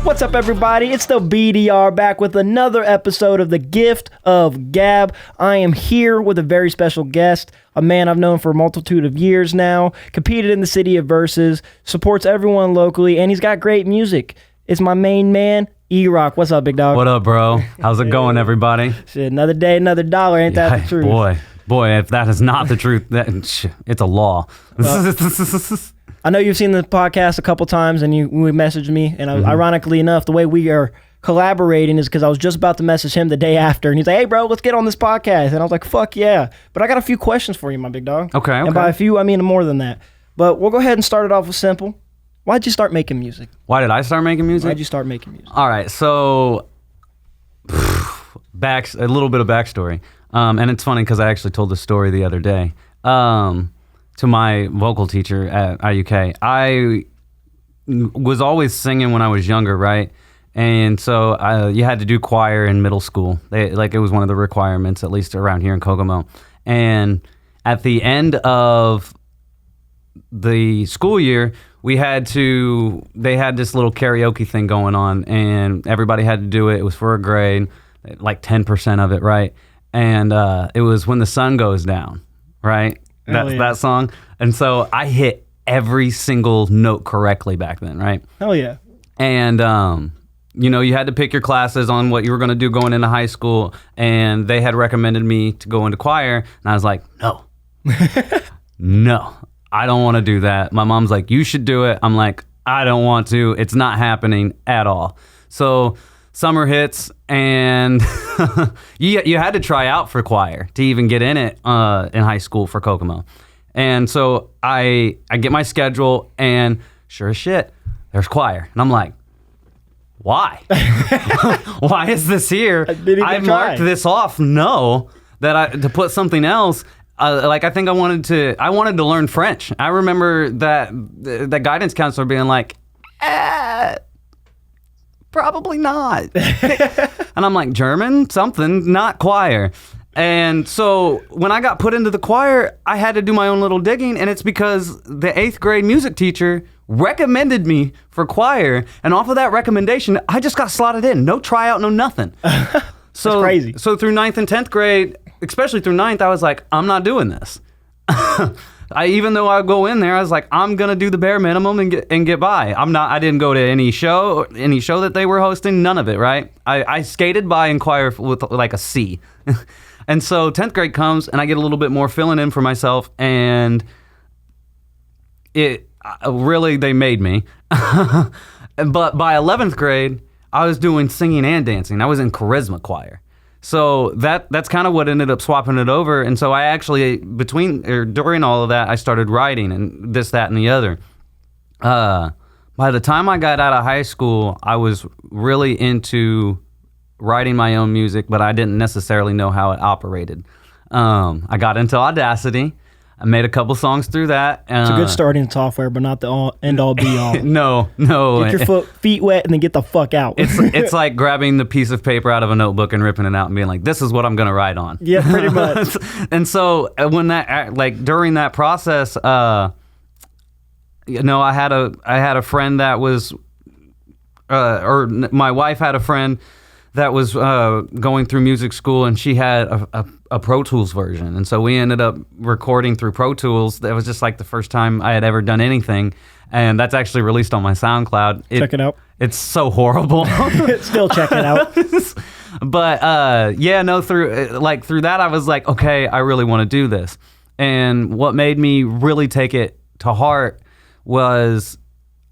What's up, everybody? It's the BDR back with another episode of The Gift of Gab. I am here with a very special guest, a man I've known for a multitude of years now, competed in the city of Versus, supports everyone locally, and he's got great music. It's my main man, Erock. What's up, big dog? What up, bro? How's it going, everybody? Shit, another day, another dollar. Ain't that the truth? Boy, if that is not the truth, it's a law. I know you've seen the podcast a couple times, and you messaged me, and ironically enough, the way we are collaborating is because I was just about to message him the day after, and he's like, "Hey, bro, let's get on this podcast," and I was like, "Fuck yeah!" But I got a few questions for you, my big dog. Okay. And by a few, I mean more than that. But we'll go ahead and start it off with simple. Why'd you start making music? Why did I start making music? Why'd you start making music? All right, so a little bit of backstory, and it's funny because I actually told this story the other day. To my vocal teacher at IUK. I was always singing when I was younger, right? And so you had to do choir in middle school. It was one of the requirements, at least around here in Kokomo. And at the end of the school year, they had this little karaoke thing going on, and everybody had to do it. It was for a grade, like 10% of it, right? And it was When the Sun Goes Down, right? That's that song. And so I hit every single note correctly back then, right? Hell yeah. And, you had to pick your classes on what you were going to do going into high school. And they had recommended me to go into choir. And I was like, no, no, I don't want to do that. My mom's like, you should do it. I'm like, I don't want to. It's not happening at all. So summer hits, and you had to try out for choir to even get in it in high school for Kokomo. And so I get my schedule, and sure as shit, there's choir. And I'm like, why? Why is this here? I marked this off. No, to put something else. I think I wanted to learn French. I remember that the guidance counselor being like, probably not. And I'm like, German, something, not choir. And so when I got put into the choir, I had to do my own little digging, and it's because the 8th grade music teacher recommended me for choir, and off of that recommendation, I just got slotted in. No tryout, no nothing. So that's crazy. So through 9th and 10th grade, especially through 9th, I was like, I'm not doing this. Even though I go in there, I was like, I'm gonna do the bare minimum and get by. I didn't go to any show that they were hosting, none of it, right? I skated by in choir with like a C. And so 10th grade comes, and I get a little bit more filling in for myself, and it really, they made me. But by 11th grade, I was doing singing and dancing. I was in charisma choir. So that's kind of what ended up swapping it over. And so I actually, during all of that, I started writing and this, that, and the other. By the time I got out of high school, I was really into writing my own music, but I didn't necessarily know how it operated. I got into Audacity. I made a couple songs through that. It's a good starting software, but not the end-all be-all. No. Get your feet wet and then get the fuck out. It's like grabbing the piece of paper out of a notebook and ripping it out and being like, this is what I'm going to write on. Yeah, pretty much. And so when during that process, I had a friend that was, or my wife had a friend that was going through music school, and she had a Pro Tools version. And so we ended up recording through Pro Tools. That was just like the first time I had ever done anything. And that's actually released on my SoundCloud. Check it out. It's so horrible. Still check it out. But through that, I was like, okay, I really want to do this. And what made me really take it to heart was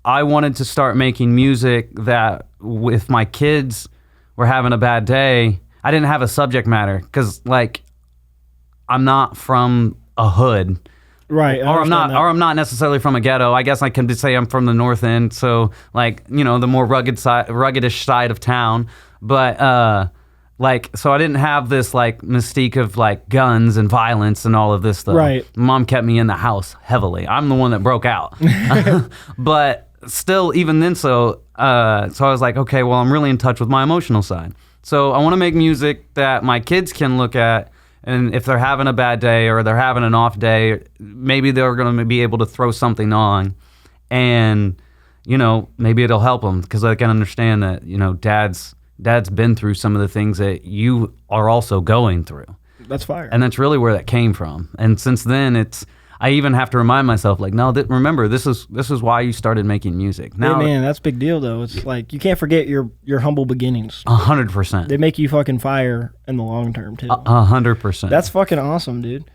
I wanted to start making music that if my kids were having a bad day, I didn't have a subject matter, because I'm not from a hood, right? Or I'm not necessarily from a ghetto. I guess I can say I'm from the North End, so the more ruggedish side of town. But so I didn't have this mystique of guns and violence and all of this stuff. Right. Mom kept me in the house heavily. I'm the one that broke out, but still, even then, so I was like, okay, well, I'm really in touch with my emotional side. So I want to make music that my kids can look at, and if they're having a bad day or they're having an off day, maybe they're going to be able to throw something on and you know, maybe it'll help them because I can understand that, you know, dad's been through some of the things that you are also going through. That's fire. And that's really where that came from. And since then, I even have to remind myself, like, no, remember, this is why you started making music. Now, hey man, that's a big deal though. It's like you can't forget your humble beginnings. 100%. They make you fucking fire in the long term too. 100%. That's fucking awesome, dude.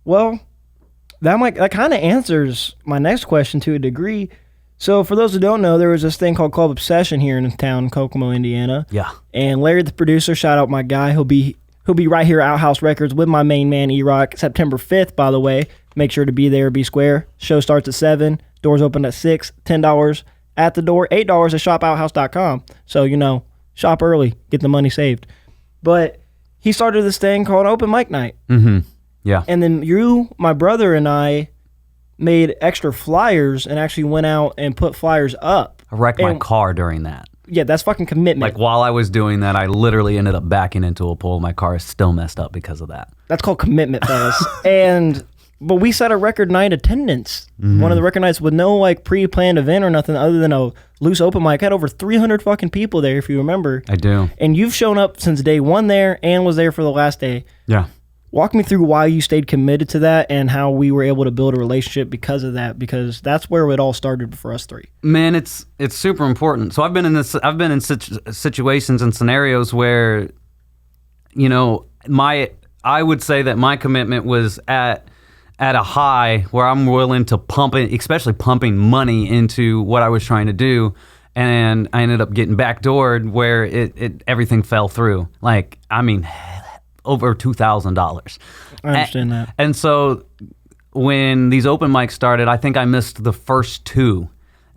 Well, that kind of answers my next question to a degree. So for those who don't know, there was this thing called Club Obsession here in town, Kokomo, Indiana. Yeah. And Larry, the producer, shout out my guy. He'll be right here at Outhouse Records with my main man, Erock, September 5th, by the way. Make sure to be there, be square. Show starts at 7. Doors open at 6. $10 at the door. $8 at shopouthouse.com. So, you know, shop early. Get the money saved. But he started this thing called Open Mic Night. Mm-hmm. Yeah. And then you, my brother, and I made extra flyers and actually went out and put flyers up. I wrecked my car during that. Yeah, that's fucking commitment. Like, while I was doing that, I literally ended up backing into a pole. My car is still messed up because of that. That's called commitment, fellas. But we set a record night attendance. Mm-hmm. One of the record nights with no like pre-planned event or nothing other than a loose open mic. Had over 300 fucking people there, if you remember. I do. And you've shown up since day one there and was there for the last day. Yeah. Walk me through why you stayed committed to that and how we were able to build a relationship because of that, because that's where it all started for us three. Man, it's super important. So I've been in situations and scenarios where, you know, I would say that my commitment was at a high where I'm willing to especially pumping money into what I was trying to do. And I ended up getting backdoored where everything fell through. Like, I mean, over $2,000. I understand that. And so when these open mics started, I think I missed the first 2.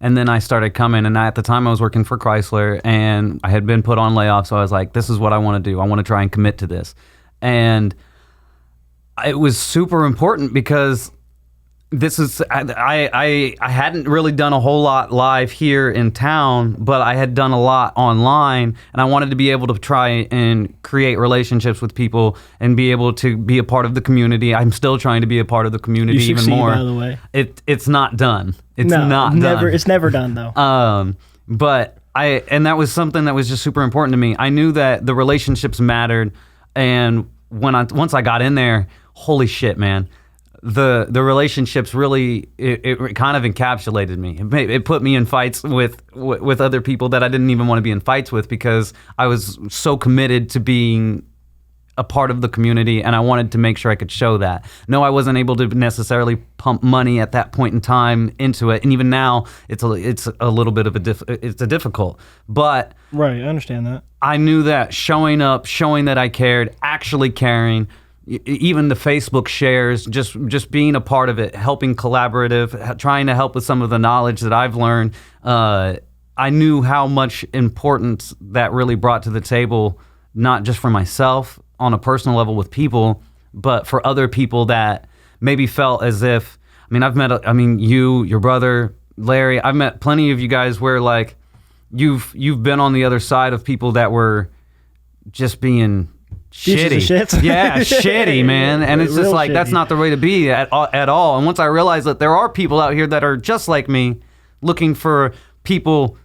And then I started coming. And at the time I was working for Chrysler and I had been put on layoff. So I was like, this is what I want to do. I want to try and commit to this. And it was super important because I hadn't really done a whole lot live here in town, but I had done a lot online, and I wanted to be able to try and create relationships with people and be able to be a part of the community. I'm still trying to be a part of the community you even succeed, more. By the way, it's not done. It's no, not never. done. It's never done though. But that was something that was just super important to me. I knew that the relationships mattered, and once I got in there, holy shit, man. The relationships really it kind of encapsulated me. It put me in fights with other people that I didn't even want to be in fights with because I was so committed to being a part of the community, and I wanted to make sure I could show that. No, I wasn't able to necessarily pump money at that point in time into it, and even now it's a little bit of it's difficult. But right, I understand that. I knew that showing up, showing that I cared, actually caring. Even the Facebook shares, just being a part of it, helping collaborative, trying to help with some of the knowledge that I've learned. I knew how much importance that really brought to the table, not just for myself on a personal level with people, but for other people that maybe felt as if, I've met, you, your brother, Larry, I've met plenty of you guys where like you've been on the other side of people that were just being shitty. Yeah, shitty, man. And it's just like, that's not the way to be at all. And once I realized that there are people out here that are just like me, looking for people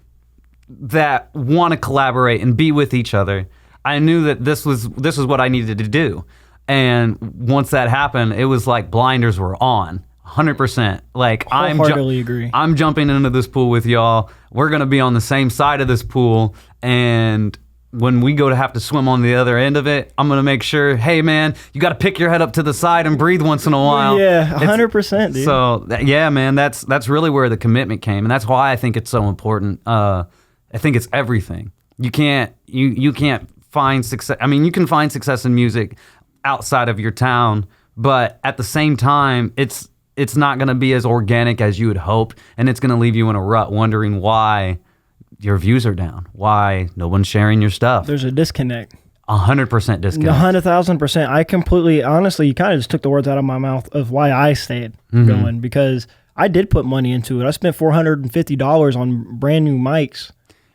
that want to collaborate and be with each other, I knew that this was what I needed to do. And once that happened, it was like blinders were on. 100%. Like, agree. I'm jumping into this pool with y'all. We're going to be on the same side of this pool. And when we go to have to swim on the other end of it, I'm going to make sure, hey, man, you got to pick your head up to the side and breathe once in a while. Yeah, 100%, dude. So, yeah, man, that's really where the commitment came. And that's why I think it's so important. I think it's everything. You can't find success. You can find success in music outside of your town, but at the same time, it's not going to be as organic as you would hope, and it's going to leave you in a rut wondering why your views are down, why no one's sharing your stuff. There's a disconnect. 100% disconnect. 100,000%. I completely, honestly, you kind of just took the words out of my mouth of why I stayed going, because I did put money into it. I spent $450 on brand new mics.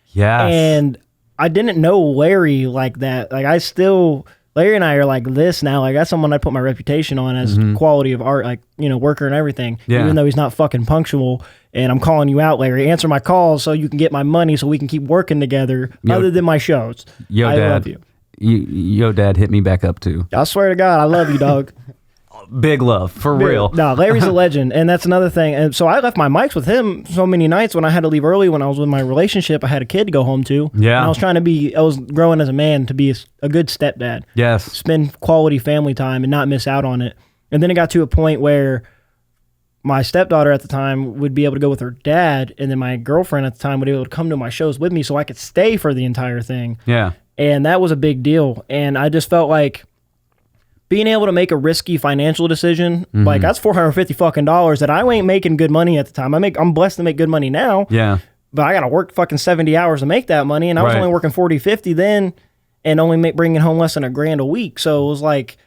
Yes. And I didn't know Larry like that. Like, I still Larry and I are like this now. Like that's someone I put my reputation on as quality of art, like, you know, worker and everything. Yeah. Even though he's not fucking punctual. And I'm calling you out, Larry. Answer my calls so you can get my money so we can keep working together other than my shows. I love you. Yo, Dad hit me back up too. I swear to God, I love you, dog. Big love, for real. No, Larry's a legend, and that's another thing. And so I left my mics with him so many nights when I had to leave early when I was with my relationship. I had a kid to go home to. Yeah. And I was growing as a man to be a good stepdad. Yes. Spend quality family time and not miss out on it. And then it got to a point where my stepdaughter at the time would be able to go with her dad, and then my girlfriend at the time would be able to come to my shows with me so I could stay for the entire thing. Yeah. And that was a big deal. And I just felt like being able to make a risky financial decision, like that's $450 fucking dollars that I ain't making good money at the time. I'm blessed to make good money now. Yeah. But I got to work fucking 70 hours to make that money. And I was only working 40, 50 then and only bringing home less than $1,000 a week. So it was like,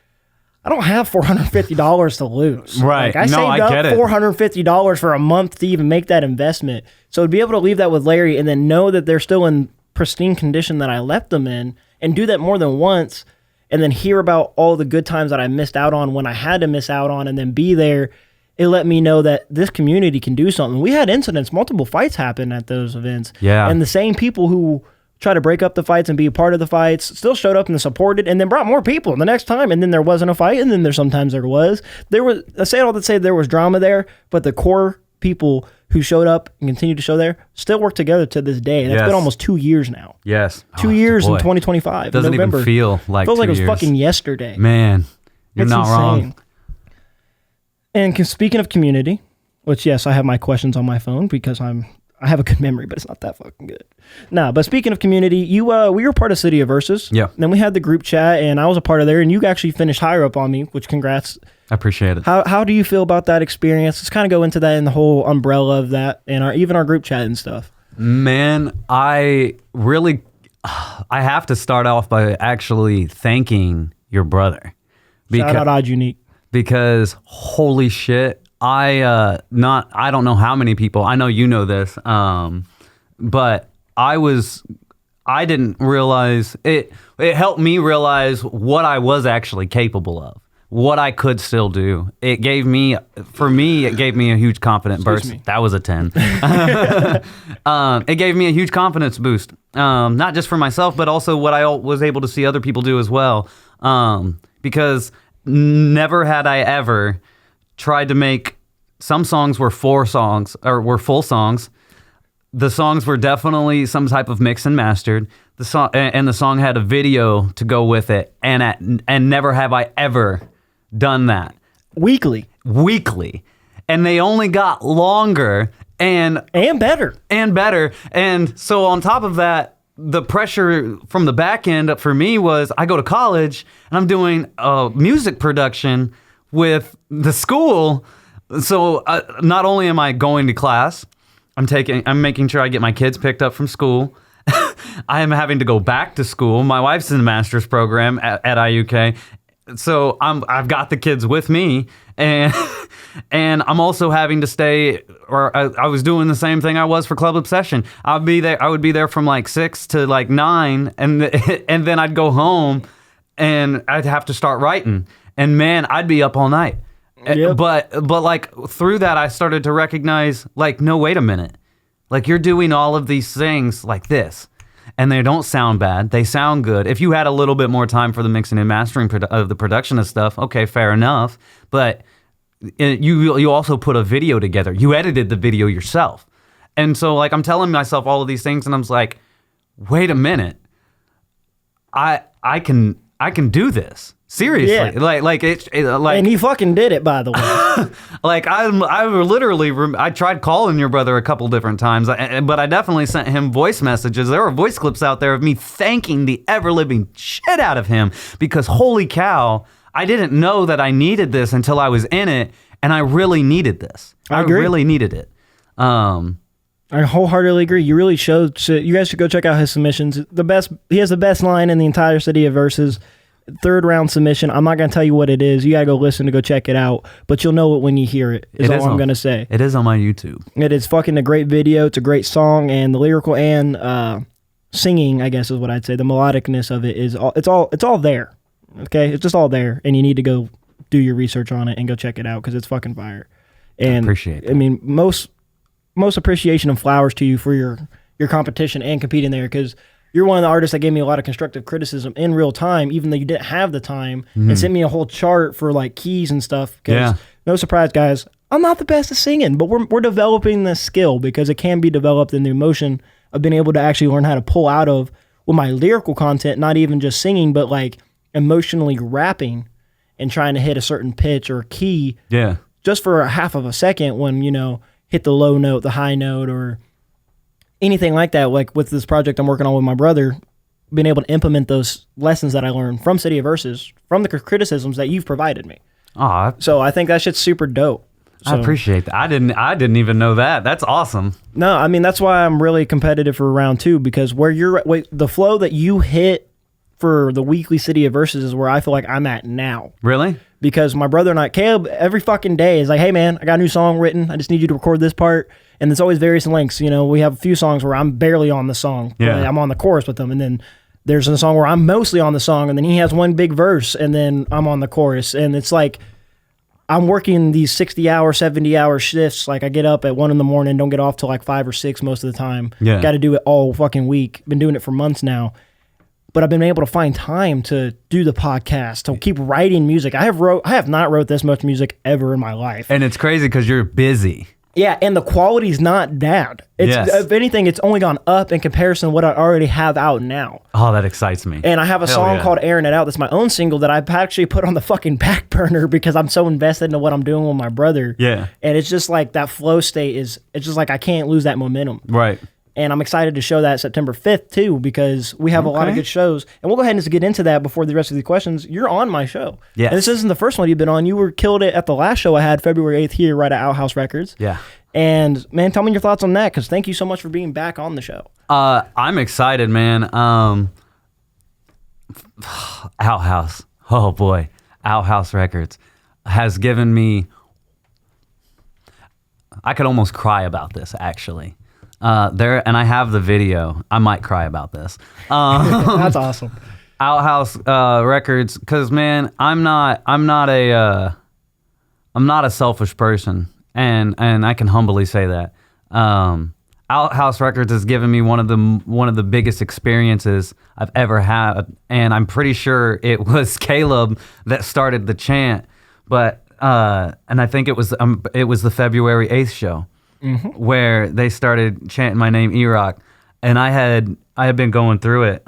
I don't have $450 to lose. Right. Like I saved up get it. $450 for a month to even make that investment. So to be able to leave that with Larry and then know that they're still in pristine condition that I left them in and do that more than once and then hear about all the good times that I missed out on when I had to miss out on and then be there, it let me know that this community can do something. We had incidents, multiple fights happen at those events. Yeah. And the same people who try to break up the fights and be a part of the fights still showed up and supported and then brought more people the next time. And then there wasn't a fight. And then sometimes there was. I say it all to say there was drama there, but the core people who showed up and continue to show there still work together to this day. That's been almost 2 years now. Yes. 2 years in 2025. Doesn't November. even feel like Feels 2 like it was years. fucking yesterday. Man, you're It's not insane. wrong. And speaking of community, which yes, I have my questions on my phone because I have a good memory, but it's not that fucking good. Nah, but speaking of community, we were part of City of Versus. Yeah. Then we had the group chat, and I was a part of there, and you actually finished higher up on me, which congrats. I appreciate it. How do you feel about that experience? Let's kind of go into that in the whole umbrella of that, and even our group chat and stuff. Man, I have to start off by actually thanking your brother. Shout out Odd Unique. Because holy shit, I don't know how many people, I know you know this, but I didn't realize, it helped me realize what I was actually capable of, what I could still do. It gave me a huge confidence boost. That was a 10. It gave me a huge confidence boost, not just for myself, but also what I was able to see other people do as well. Because never had I ever tried to make, some songs were full songs. The songs were definitely some type of mix and mastered. The song had a video to go with it, and never have I ever done that. Weekly, and they only got longer and better. And so on top of that, the pressure from the back end for me was I go to college and I'm doing music production with the school. So not only am I going to class, I'm making sure I get my kids picked up from school. I am having to go back to school. My wife's in the master's program at IUK. So I've got the kids with me, and I'm also having to stay. Or I was doing the same thing I was for Club Obsession. I would be there from like 6 to like 9, and then I'd go home, and I'd have to start writing. And man, I'd be up all night. Yep. But like through that, I started to recognize like, no, wait a minute, like you're doing all of these things like this. And they don't sound bad. They sound good. If you had a little bit more time for the mixing and mastering of the production of stuff, okay, fair enough. But you also put a video together. You edited the video yourself. And so like I'm telling myself all of these things, and I'm like, wait a minute, I can do this. Seriously, yeah. like, and he fucking did it, by the way. Like I literally, I tried calling your brother a couple different times, but I definitely sent him voice messages. There were voice clips out there of me thanking the ever living shit out of him, because holy cow, I didn't know that I needed this until I was in it, and I really needed this. I really needed it. I wholeheartedly agree. You really showed. You guys should go check out his submissions. He has the best line in the entire City of Versus. 3rd round submission. I'm not going to tell you what it is. You got to go listen to go check it out, but you'll know it when you hear it, is all I'm going to say. It is on my YouTube. It is fucking a great video. It's a great song, and the lyrical and singing, I guess is what I'd say. The melodicness of it is it's all there. Okay, it's just all there, and you need to go do your research on it and go check it out because it's fucking fire. And I appreciate that. I mean, most appreciation and flowers to you for your competition and competing there, because you're one of the artists that gave me a lot of constructive criticism in real time, even though you didn't have the time, and sent me a whole chart for like keys and stuff. Yeah. No surprise, guys, I'm not the best at singing, but we're developing this skill because it can be developed in the emotion of being able to actually learn how to pull out of with my lyrical content, not even just singing, but like emotionally rapping and trying to hit a certain pitch or key. Yeah. Just for a half of a second when, hit the low note, the high note, or anything like that. Like with this project I'm working on with my brother, being able to implement those lessons that I learned from City of Verses, from the criticisms that you've provided me. Oh, So I think that shit's super dope. I appreciate that. I didn't even know that. That's awesome. No, I mean, that's why I'm really competitive for round 2, because where the flow that you hit for the weekly City of Verses is where I feel like I'm at now. Really? Because my brother and I, Caleb, every fucking day is like, hey man, I got a new song written. I just need you to record this part. And it's always various lengths. We have a few songs where I'm barely on the song. Yeah. I'm on the chorus with them. And then there's a song where I'm mostly on the song. And then he has one big verse. And then I'm on the chorus. And it's like, I'm working these 60-hour, 70-hour shifts. Like I get up at 1 a.m, don't get off till like 5 or 6 most of the time. Yeah. Got to do it all fucking week. Been doing it for months now. But I've been able to find time to do the podcast, to keep writing music. I have not wrote this much music ever in my life. And it's crazy because you're busy. Yeah, and the quality's not down. Yes. If anything, it's only gone up in comparison to what I already have out now. Oh, that excites me. And I have a Hell song yeah. called Airing It Out. That's my own single that I've actually put on the fucking back burner because I'm so invested into what I'm doing with my brother. Yeah. And it's just like that flow state it's just like I can't lose that momentum. Right. And I'm excited to show that September 5th too, because we have a lot of Okay. good shows. And we'll go ahead and just get into that before the rest of the questions. You're on my show. Yes. And this isn't the first one you've been on. You killed it at the last show I had February 8th here right at Outhouse Records. Yeah. And man, tell me your thoughts on that, because thank you so much for being back on the show. I'm excited, man. Outhouse. Oh boy. Outhouse Records has given me, I could almost cry about this actually. And I have the video. I might cry about this. That's awesome. Outhouse Records, because man, I'm not a selfish person, and I can humbly say that. Outhouse Records has given me one of the biggest experiences I've ever had, and I'm pretty sure it was Caleb that started the chant, but and I think it was the February 8th show. Mm-hmm. Where they started chanting my name, Erock, and I had been going through it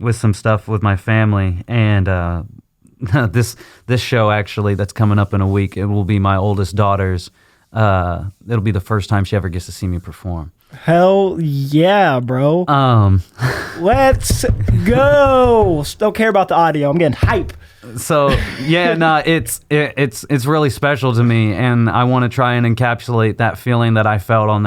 with some stuff with my family, and this show actually that's coming up in a week, it will be my oldest daughter's. It'll be the first time she ever gets to see me perform. Hell yeah, bro. Let's go. Don't care about the audio. I'm getting hype. So yeah, no, it's really special to me, and I want to try and encapsulate that feeling that I felt on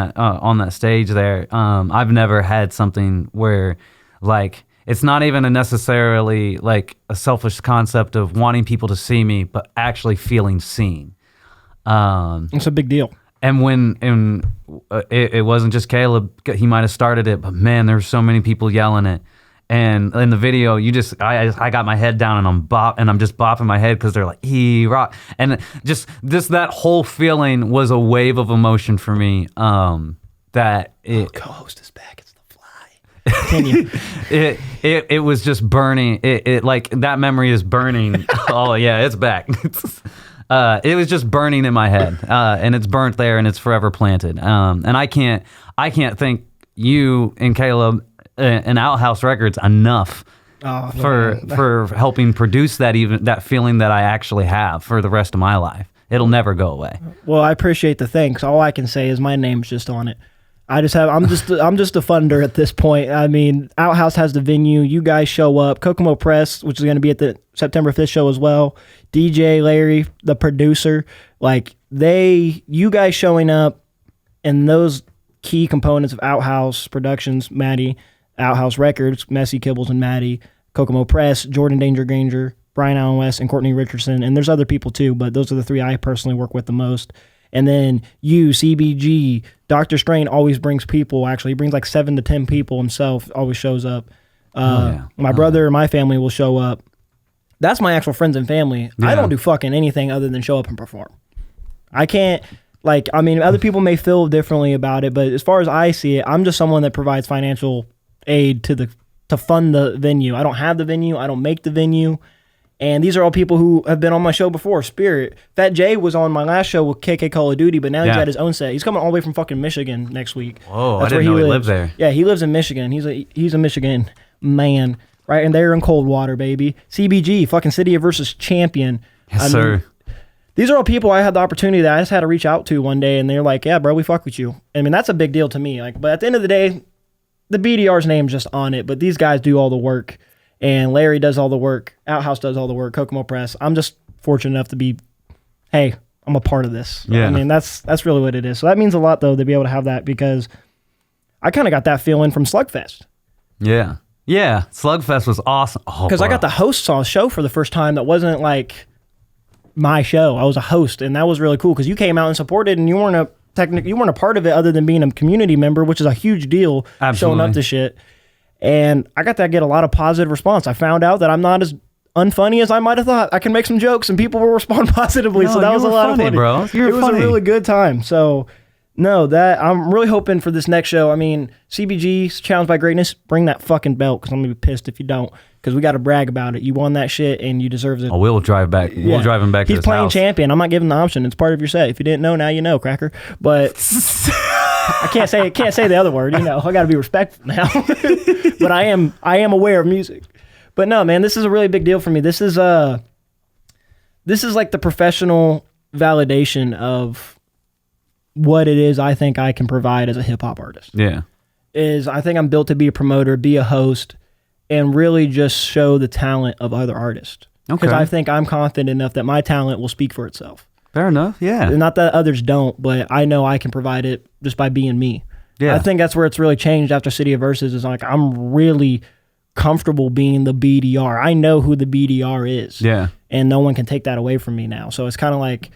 that stage there. I've never had something where, like, it's not even necessarily like a selfish concept of wanting people to see me, but actually feeling seen. It's a big deal. And it wasn't just Caleb, he might have started it, but man, there were so many people yelling it. And in the video, I got my head down and I'm just bopping my head because they're like, Erock. And just that whole feeling was a wave of emotion for me. Co-host is back. It's the fly. Continue. it was just burning. It like that memory is burning. Oh yeah, it's back. It was just burning in my head, and it's burnt there, and it's forever planted. And I can't thank you and Caleb and Outhouse Records enough for helping produce that feeling that I actually have for the rest of my life. It'll never go away. Well, I appreciate the thanks. All I can say is my name's just on it. I'm just a funder at this point. I mean, Outhouse has the venue. You guys show up. Kokomo Press, which is going to be at the September 5th show as well. DJ Larry, the producer, like you guys showing up, and those key components of Outhouse Productions, Maddie, Outhouse Records, Messy Kibbles and Maddie, Kokomo Press, Jordan Danger Granger, Brian Allen West, and Courtney Richardson. And there's other people too, but those are the three I personally work with the most. And then you, CBG, Dr. Strain always brings people. Actually, he brings like 7 to 10 people himself. Always shows up. My brother and my family will show up. That's my actual friends and family. Yeah. I don't do fucking anything other than show up and perform. I can't, like, I mean, other people may feel differently about it, but as far as I see it, I'm just someone that provides financial aid to fund the venue. I don't have the venue. I don't make the venue. And these are all people who have been on my show before. Spirit. Fat Jay was on my last show with KK Call of Duty, but now he's at his own set. He's coming all the way from fucking Michigan next week. Whoa, I didn't know he lived there. Yeah, he lives in Michigan. He's a Michigan man. Right, and they're in Coldwater, baby. CBG, fucking City of Versus champion. Yes, sir. These are all people I had the opportunity that I just had to reach out to one day, and they're like, yeah, bro, we fuck with you. I mean, that's a big deal to me. Like, but at the end of the day, the BDR's name's just on it, but these guys do all the work, and Larry does all the work. Outhouse does all the work. Kokomo Press. I'm just fortunate enough to be, hey, I'm a part of this. Yeah. I mean, that's really what it is. So that means a lot, though, to be able to have that, because I kind of got that feeling from Slugfest. Yeah. Yeah, Slugfest was awesome. Because I got the host on a show for the first time that wasn't like my show. I was a host, and that was really cool because you came out and supported, and you weren't a part of it other than being a community member, which is a huge deal. Absolutely. Showing up to shit. And I got to get a lot of positive response. I found out that I'm not as unfunny as I might have thought. I can make some jokes, and people will respond positively. No, so that was a lot funny, of fun, bro. It was a really good time. So. No, that I'm really hoping for this next show. I mean, CBG, Challenged by Greatness, bring that fucking belt, because I'm going to be pissed if you don't, because we got to brag about it. You won that shit, and you deserve it. Oh, we'll drive back. Yeah. We'll drive him back to his house. He's playing champion. I'm not giving the option. It's part of your set. If you didn't know, now you know, cracker. But I can't say the other word. You know, I got to be respectful now. But I am aware of music. But no, man, this is a really big deal for me. This is like the professional validation of what it is I think I can provide as a hip-hop artist. Yeah. I think I'm built to be a promoter, be a host, and really just show the talent of other artists. Okay. Because I think I'm confident enough that my talent will speak for itself. Fair enough, yeah. Not that others don't, but I know I can provide it just by being me. Yeah. I think that's where it's really changed after City of Versus, is like I'm really comfortable being the BDR. I know who the BDR is. Yeah. And no one can take that away from me now. So it's kind of like,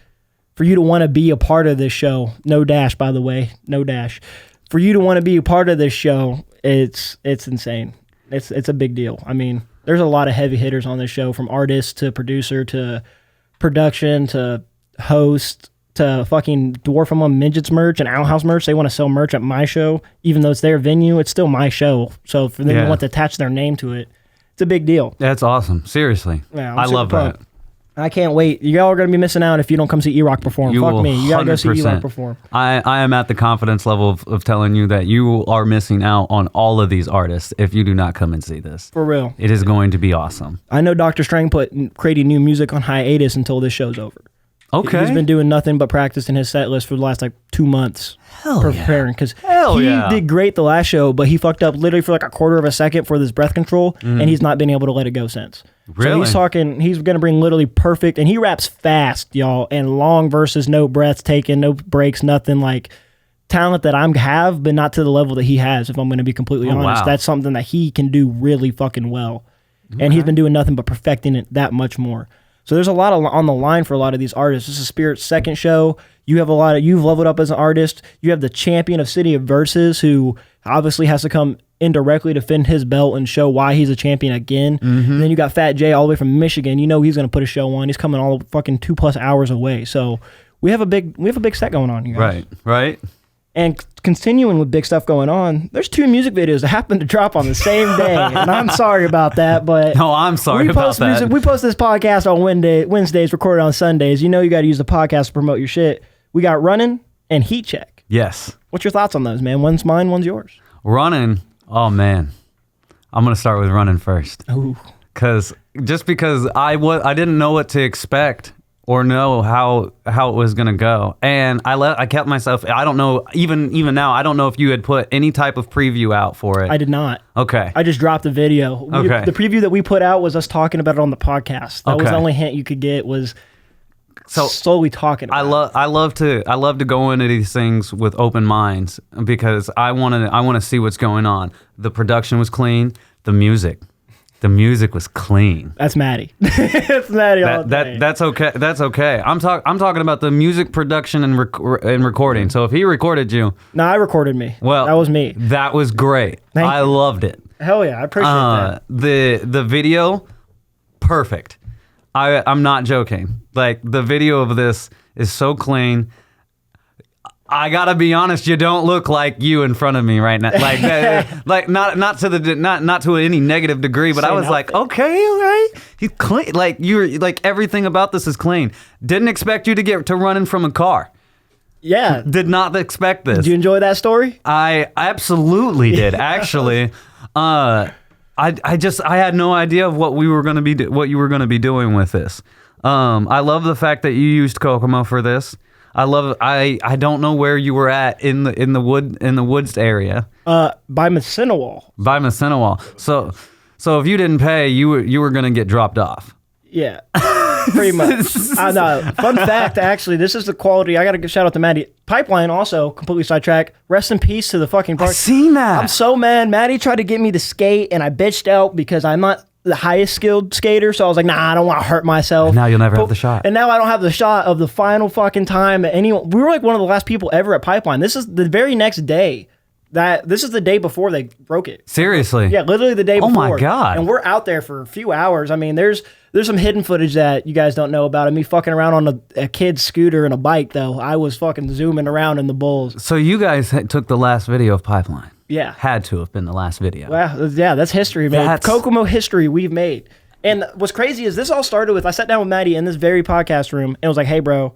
for you to want to be a part of this show, no dash, by the way, no dash. For you to want to be a part of this show, it's insane. It's a big deal. I mean, there's a lot of heavy hitters on this show, from artist to producer to production to host to fucking Dwarf Among Midgets merch and Outhouse merch. They want to sell merch at my show, even though it's their venue. It's still my show. So for them to want to attach their name to it, it's a big deal. That's awesome. Seriously. Yeah, I love that. I can't wait. Y'all are going to be missing out if you don't come see Erock perform. Fuck me. You got to go see Erock perform. I am at the confidence level of telling you that you are missing out on all of these artists if you do not come and see this. For real. It is going to be awesome. I know Dr. Strang put creating new music on hiatus until this show's over. Okay. He's been doing nothing but practicing his set list for the last 2 months. Preparing. Because he did great the last show, but he fucked up literally for a quarter of a second for this breath control, and he's not been able to let it go since. Really? So he's going to bring literally perfect, and he raps fast, y'all, and long verses, no breaths taken, no breaks, nothing. Talent that I have, but not to the level that he has, if I'm going to be completely honest. Wow. That's something that he can do really fucking well. Okay. And he's been doing nothing but perfecting it that much more. So there's a lot on the line for a lot of these artists. This is Spirit's second show. You've leveled up as an artist. You have the champion of City of Versus, who obviously has to come indirectly defend his belt and show why he's a champion again. Mm-hmm. And then you got Fat Jay all the way from Michigan. You know he's going to put a show on. He's coming all fucking 2+ hours away. So we have a big set going on here. Right. And continuing with big stuff going on, there's 2 music videos that happen to drop on the same day. And I'm sorry about that, but... No, I'm sorry about that. We post this podcast on Wednesdays, recorded on Sundays. You know you got to use the podcast to promote your shit. We got Running and Heat Check. Yes. What's your thoughts on those, man? One's mine, one's yours. Running, oh man. I'm going to start with Running first. Ooh. Because I didn't know what to expect or know how it was going to go. And I kept myself, I don't know, even now, I don't know if you had put any type of preview out for it. I did not. Okay. I just dropped the video. Okay. The preview that we put out was us talking about it on the podcast. That was the only hint you could get, was slowly talking about it. I love to go into these things with open minds, because I want to see what's going on. The production was clean. The music was clean. That's Maddie. That's Maddie all day. That's okay. That's okay. I'm talking about the music production and recording. So if he recorded you, no, I recorded me. Well, that was me. That was great. I loved it. Hell yeah, I appreciate that. The video, perfect. I'm not joking. Like, the video of this is so clean. I gotta be honest, you don't look like you in front of me right now. Like, like not to any negative degree, but I was like, okay, all right, he's clean. Like, you're like, everything about this is clean. Didn't expect you to get to running from a car. Yeah, did not expect this. Did you enjoy that story? I absolutely did. Actually, I had no idea of what you were gonna be doing with this. I love the fact that you used Kokomo for this. I don't know where you were at in the woods area. By Massinawal. By Massinawal. So if you didn't pay, you were gonna get dropped off. Yeah. Pretty much. No, fun fact, actually, this is the quality. I got to give shout out to Maddie. Pipeline also, completely sidetracked. Rest in peace to the fucking park. I've seen that. I'm so mad. Maddie tried to get me to skate, and I bitched out because I'm not the highest skilled skater, so I was like, nah, I don't want to hurt myself. And now you'll never have the shot. And now I don't have the shot of the final fucking time that anyone... We were like one of the last people ever at Pipeline. This is the very next day. This is the day before they broke it. Seriously? Yeah, literally the day before. Oh my God. And we're out there for a few hours. I mean, there's some hidden footage that you guys don't know about of me fucking around on a kid's scooter and a bike, though. I was fucking zooming around in the bulls. So you guys took the last video of Pipeline? Yeah. Had to have been the last video. Well, yeah, that's history, man. Kokomo history we've made. And what's crazy is this all started with, I sat down with Maddie in this very podcast room and was like, hey, bro,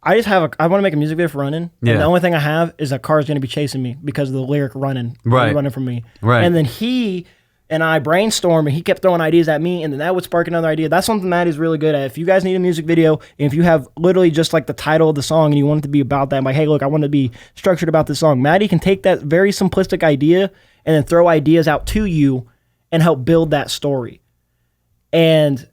I want to make a music video for running. Yeah. And the only thing I have is a car's going to be chasing me because of the lyric running. Right. Running from me. Right. And then he and I brainstormed, and he kept throwing ideas at me, and then that would spark another idea. That's something Maddie's really good at. If you guys need a music video, and if you have literally just like the title of the song and you want it to be about that, I'm like, hey, look, I want it to be structured about this song. Maddie can take that very simplistic idea and then throw ideas out to you and help build that story. And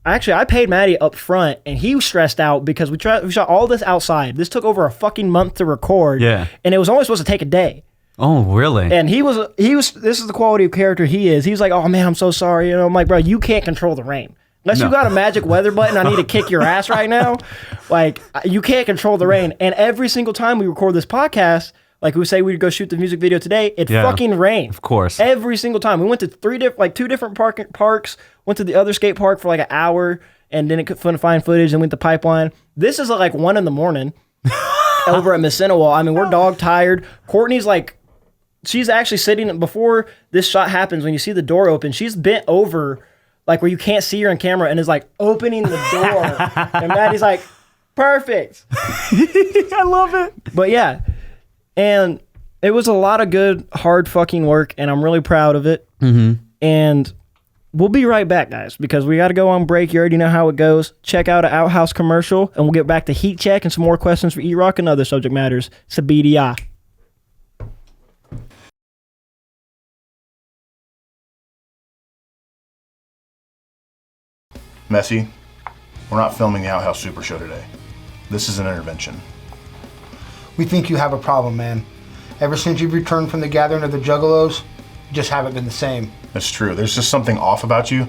actually, I paid Maddie up front, and he was stressed out because we shot all this outside. This took over a fucking month to record. Yeah. And it was only supposed to take a day. Oh, really? And he was, this is the quality of character he is. He was like, oh man, I'm so sorry. You know, I'm like, bro, you can't control the rain. Unless you got a magic weather button, I need to kick your ass right now. Like, you can't control the rain. And every single time we record this podcast, like we say we'd go shoot the music video today, it fucking rained. Of course. Every single time. We went to two different parks, went to the other skate park for like an hour, and then it couldn't find footage, and went to Pipeline. This is like 1 a.m. over at Massinawal. I mean, we're dog tired. Courtney's like, she's actually sitting, before this shot happens, when you see the door open, she's bent over, like where you can't see her in camera, and is like opening the door. And Maddie's like, perfect. I love it. But yeah, and it was a lot of good, hard fucking work, and I'm really proud of it. Mm-hmm. And we'll be right back, guys, because we got to go on break. You already know how it goes. Check out an Outhouse commercial, and we'll get back to Heat Check and some more questions for Erock and other subject matters. Sabidi. Messi, we're not filming the Outhouse Super Show today. This is an intervention. We think you have a problem, man. Ever since you've returned from the gathering of the Juggalos, you just haven't been the same. That's true. There's just something off about you.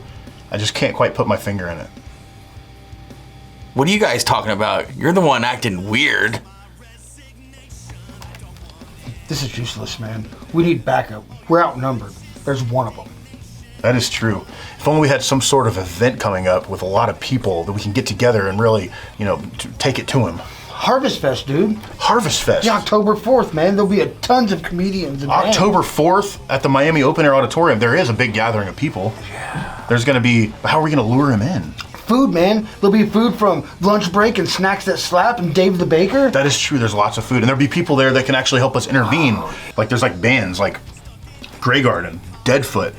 I just can't quite put my finger in it. What are you guys talking about? You're the one acting weird. This is useless, man. We need backup. We're outnumbered. There's one of them. That is true. If only we had some sort of event coming up with a lot of people that we can get together and really, take it to him. Harvest Fest, dude. Harvest Fest? Yeah, October 4th, man. There'll be tons of comedians. And October 4th at the Miami Open Air Auditorium. There is a big gathering of people. Yeah. There's going to be, how are we going to lure him in? Food, man. There'll be food from lunch break and snacks that slap and Dave the Baker. That is true. There's lots of food. And there'll be people there that can actually help us intervene. Like there's like bands like Grey Garden, Deadfoot,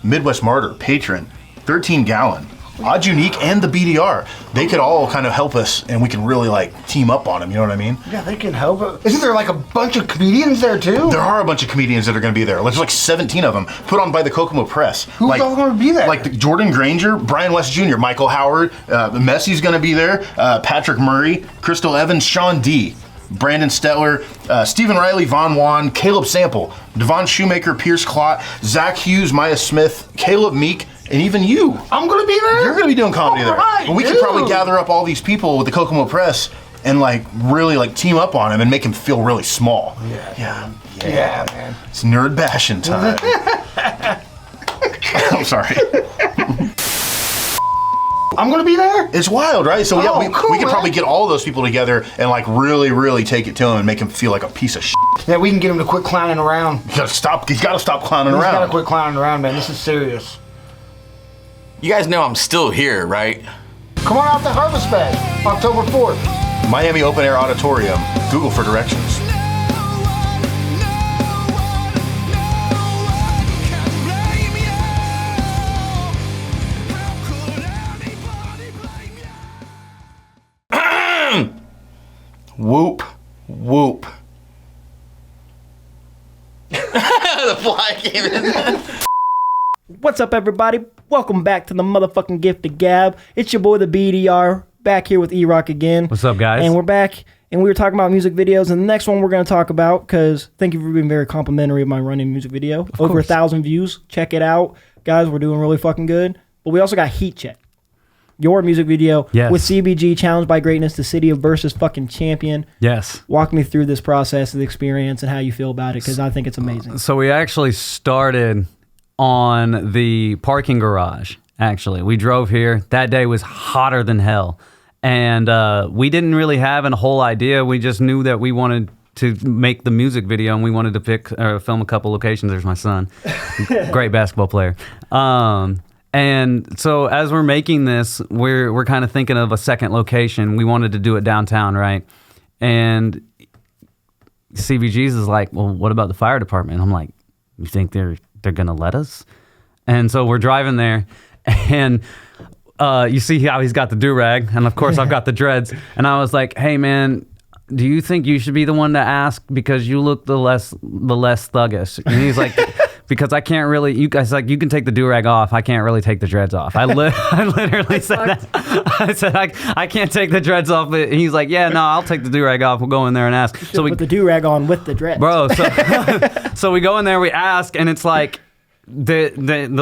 Midwest Martyr, Patron, 13 Gallon, Odd Unique, and the BDR. They could all kind of help us, and we can really team up on them, you know what I mean? Yeah, they can help. Isn't there a bunch of comedians there too? There are a bunch of comedians that are going to be there. There's 17 of them put on by the Kokomo Press. Who's all going to be there? Like Jordan Granger, Brian West Jr., Michael Howard, Messi's going to be there, Patrick Murray, Crystal Evans, Sean D., Brandon Stetler, Stephen Riley, Von Juan, Caleb Sample, Devon Shoemaker, Pierce Clott, Zach Hughes, Maya Smith, Caleb Meek, and even you. I'm going to be there? You're going to be doing comedy there. And we could probably gather up all these people with the Kokomo Press and really team up on him and make him feel really small. Yeah, man. It's nerd bashing time. I'm sorry. I'm gonna be there. It's wild, right? So yeah, Cool, we could man. probably get all those people together and like really, really take it to him and make him feel like a piece of shit. Yeah, we can get him to quit clowning around. He's gotta stop clowning He's gotta around. quit clowning around, man. This is serious. You guys know I'm still here, right? Come on out to Harvest Fest, October 4th. Miami Open Air Auditorium. Google for directions. Whoop, whoop. The fly came in. What's up, everybody? Welcome back to the motherfucking Gift of Gab. It's your boy, the BDR, back here with Erock again. What's up, guys? And we're back, and we were talking about music videos, and the next one we're going to talk about, because thank you for being very complimentary of my running music video. Over 1,000 views. Check it out. Guys, we're doing really fucking good. But we also got Heat Check, your music video with CBG, Challenged by Greatness, the City of Versus fucking champion. Yes. Walk me through this process, the experience, and how you feel about it, because I think it's amazing. So we actually started on the parking garage, actually. We drove here. That day was hotter than hell. And we didn't really have a whole idea. We just knew that we wanted to make the music video, and we wanted to film a couple locations. There's my son. Great basketball player. And so as we're making this, we're kind of thinking of a second location. We wanted to do it downtown, right? And CBG's is like, well, what about the fire department? I'm like, you think they're gonna let us? And so we're driving there, and you see how he's got the do-rag, and of course I've got the dreads. And I was like, hey man, do you think you should be the one to ask, because you look the less thuggish? And he's like, because I can't really, you guys, like, you can take the do-rag off, I can't really take the dreads off. I literally said that. I said, I can't take the dreads off. But he's like, yeah, no, I'll take the do-rag off. We'll go in there and ask. So we put the do-rag on with the dreads. Bro, so we go in there, we ask, and it's like, the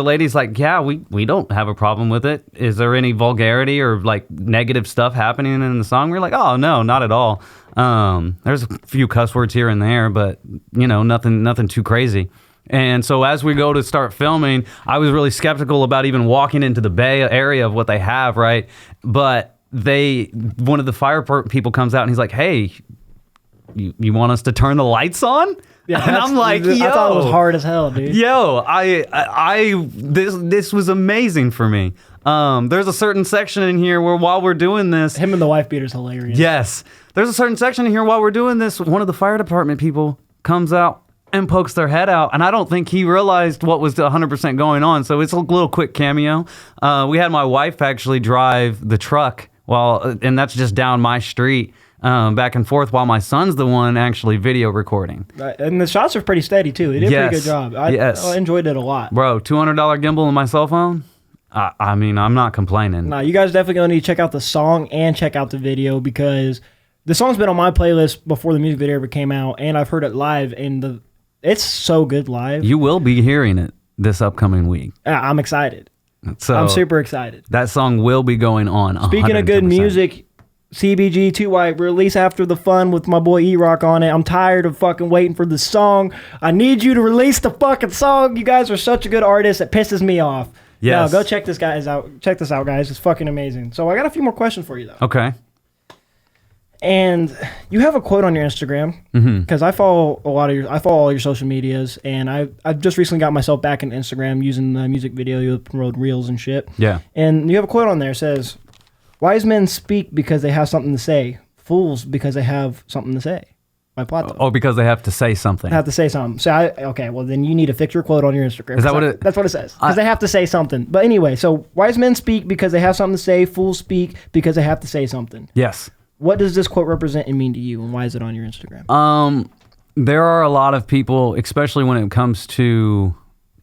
lady's like, yeah, we don't have a problem with it. Is there any vulgarity or like negative stuff happening in the song? We're like, oh no, not at all. There's a few cuss words here and there, but you know, nothing too crazy. And so as we go to start filming, I was really skeptical about even walking into the Bay Area of what they have, right? But one of the fire people comes out and he's like, hey, you want us to turn the lights on? Yeah, and I'm like, yo. I thought it was hard as hell, dude. Yo, this was amazing for me. There's a certain section in here where while we're doing this, Him and the wife beater's hilarious. yes, there's a certain section in here while we're doing this, one of the fire department people comes out and pokes their head out, and I don't think he realized what was 100% going on. So it's a little quick cameo. We had my wife actually drive the truck and that's just down my street. Back and forth while my son's the one actually video recording. Right. And the shots are pretty steady too. They did a pretty good job. I enjoyed it a lot. Bro, $200 gimbal on my cell phone? I mean, I'm not complaining. Nah, you guys definitely gonna need to check out the song and check out the video, because the song's been on my playlist before the music video ever came out, and I've heard it live, and it's so good live. You will be hearing it this upcoming week. I'm excited. So I'm super excited. That song will be going on. Speaking of good 110%. music, CBG 2Y release After the Fun with my boy Erock on it. I'm tired of fucking waiting for the song. I need you to release the fucking song. You guys are such a good artist. It pisses me off. Yes. No, go check this out. Check this out, guys. It's fucking amazing. So I got a few more questions for you though. Okay. And you have a quote on your Instagram, because I follow all your social medias, and I've just recently got myself back in Instagram using the music video, you upload reels and shit. Yeah. And you have a quote on there that says, "Wise men speak because they have something to say. Fools because they have something to say." My plot. Oh, because they have to say something. They have to say something. So okay, well then you need to fix your quote on your Instagram. Is that what it? That's what it says. Because they have to say something. But anyway, so wise men speak because they have something to say. Fools speak because they have to say something. Yes. What does this quote represent and mean to you, and why is it on your Instagram? There are a lot of people, especially when it comes to